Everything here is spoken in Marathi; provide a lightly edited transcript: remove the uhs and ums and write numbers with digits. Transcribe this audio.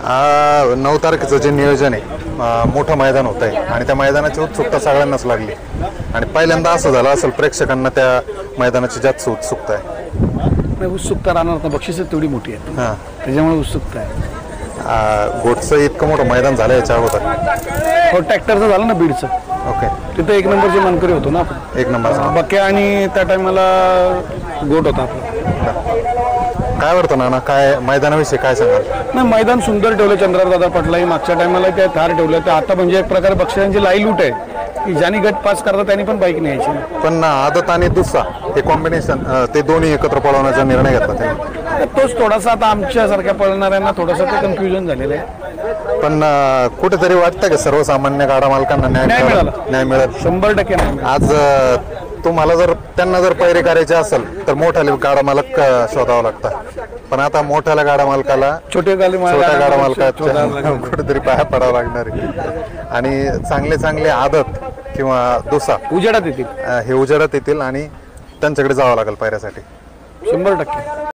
9 तारखेचं जे नियोजन आहे मोठं मैदान होत आहे आणि त्या मैदानाची उत्सुकता सगळ्यांनाच लागली आणि पहिल्यांदा असं झालं असेल प्रेक्षकांना त्या मैदानाची जास्त उत्सुकता आहे. उत्सुकता राहणार ना, बक्षीस तेवढी मोठी आहे. हां, त्याच्यामुळे उत्सुकता आहे. गोटचं इतकं मोठं मैदान झालं याच्या अगोदर? हो, ट्रॅक्टरचं झालं ना बीडचं. ओके, तिथे 1 नंबरचे मानकरी होतो ना आपण. 1 नंबर बक्या आणि त्या टायमाला गोट होता आपला. काय वाटतं नाना, काय मैदानाविषयी काय सांगाल? नाही, मैदान सुंदर ठेवलं चंद्रदादा पाटलाही. मागच्या टायमाला त्या थार ठेवलं. तर आता म्हणजे एक प्रकारे बक्षिसांची लाई लूट आहे की ज्यांनी गट पास करतात त्यांनी पण बाईक न्यायची. पण आदत आणि दुसरा हे कॉम्बिनेशन ते दोन्ही एकत्र पळवण्याचा निर्णय घेतला त्यांनी. तोच थोडासा आता आमच्यासारख्या पळणाऱ्यांना थोडासा ते कन्फ्युजन झालेलं आहे. पण कुठेतरी वाटतं की सर्वसामान्य गाडा मालकांना न्याय मिळत? 100% नाही. आज तुम्हाला जर त्यांना जर पैरे करायचे असेल तर मोठ्याला गाडा मालक शोधावा लागतात, पण आता मोठ्याला गाडा मालकाला छोट्या गाडा मालकाच्या कुठेतरी पाया पडावं लागणार आहे. आणि चांगले आदत किंवा दुसा उजेडात येतील, हे उजेडात येतील आणि त्यांच्याकडे जावं लागेल पायऱ्यासाठी. 100%.